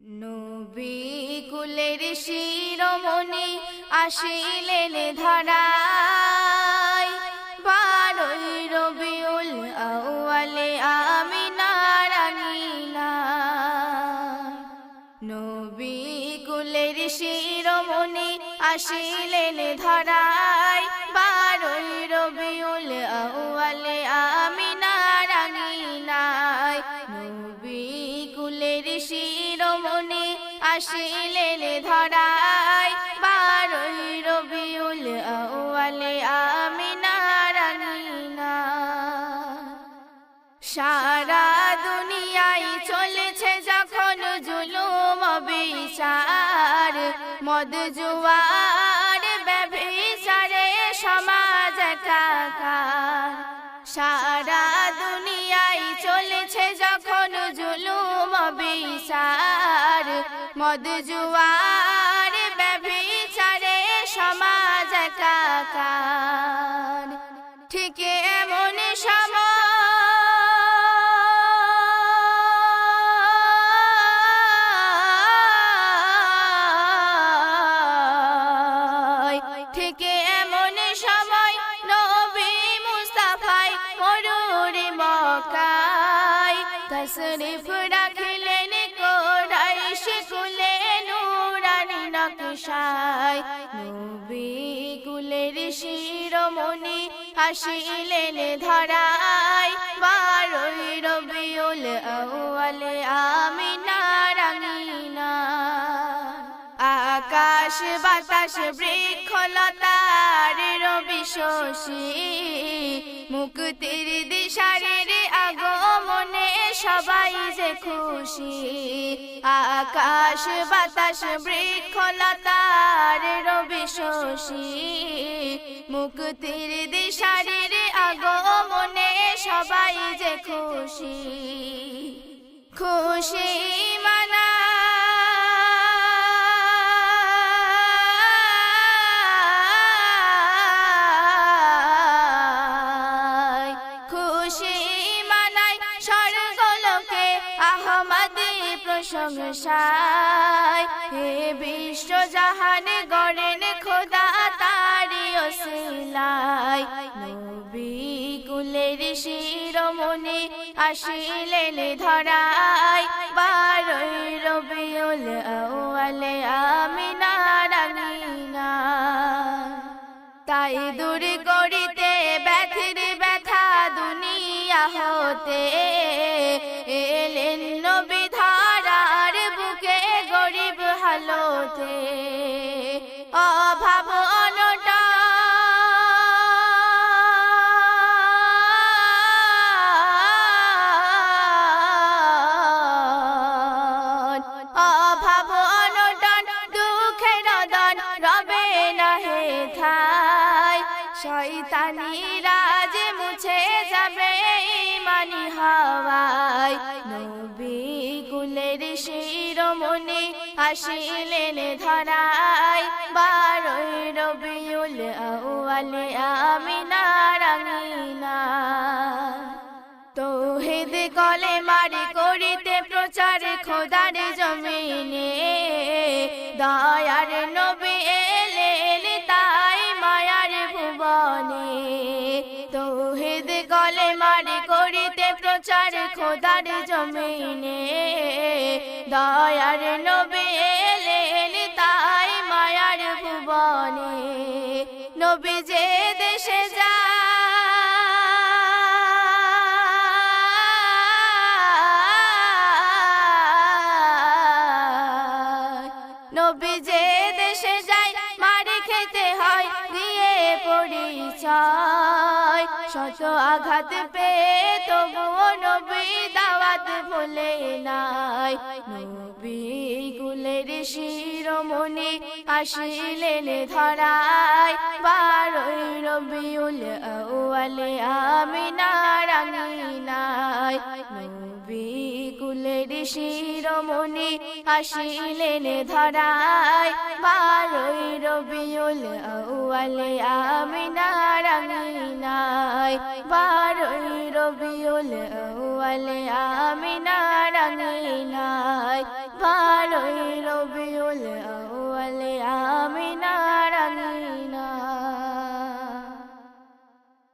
নবী কুলের শিরোমণি আসিলেন ধরায়, 12 রবিউল আউয়ালে আমিনার আঙিনায়। নবী কুলের শিরোমণি আসিলেন ধরায়, 12 রবিউল আউয়ালে আমিনার আঙিনায়। নবী কুলের শিরোমণি আসিলেন ধরায়, 12 রবিউল আউয়ালে আমিনার আঙিনায়। সারা দুনিয়ায় চলেছে যখন জুলুম বিচার, মদ জুয়ার ব্যভিচারে সমাজ একাকার। সারা দুনিয়ায় চলেছে যখন জুলুম বিচার, মদ জুয়ার ব্যভিচারে সমাজ একাকার। ঠিক এমন সময়, ঠিক এমন সময় নবী মুস্তাফায় মরুর মক্কায় তশরিফ রাখলেন কুরাইশ কুলে নূরানি নকশায়। নবী কুলের শিরোমণি আসিলেন ধরায়, 12 রবিউল আউয়ালে আমিনার আঙিনায়। আকাশ বাতাস বৃক্ষলতার রবি শশী, মুক্তির দিশারির আগমনে সবাই যে খুশি। আকাশ বাতাস বৃক্ষলতার রবি শশী, মুক্তির দিশারির আগমনে সবাই যে খুশি। খুশি মানায়, খুশি মানায় স্বর্গলোকে আহমদী প্রশংসায়। হে বিশ্ব জাহান গড়েন খোদা তারি ওসিলায়। নবী কুলের শিরোমণি আসিলেন ধরায়, 12 রবিউল আউয়ালে আমিনার আঙিনায়। তাই দূর করিতে ব্যথির ব্যথা দুনিয়া হতে, এলেন নবী ধরার বুকে গরিব হালতে। অভাব অভাব অনটন দুঃখের দন রবে না হে ঠাই। শয়তানি রাজ মুছে যাবে ইমানি হাওয়ায়। নবী কুলের শিরোমণি আসিলেন ধরায়, 12 রবিউল আউয়ালে আমিনার আঙিনায়। তৌহিদ কলেমার করিতে প্রচার খোদার জমিনে, দয়ার নবী এলেন তাই মায়ার ভুবনে। তৌহিদ কলেমার করিতে প্রচার খোদার জমিনে, দয়ার নবী এলেন তাই মায়ার ভুবনে। নবী যে দেশে নবী যে দেশে যায় মার খেতে হয় দিয়ে পরিচয়। শত আঘাত পেয়ে তবুও নবী দাওয়াত ভুলে নাই। নবী কুলের শিরোমণি আসিলেন ধরায়, 12 রবিউল আউয়ালে আমিনার আঙিনায়। নবী কুলের শিরোমণি আসিলেন ধরায়, 12 রবিউল আউয়ালে আমিনার আঙিনায়। 12 রবিউল আউয়ালে আমিনার আঙিনায়। 12 বলে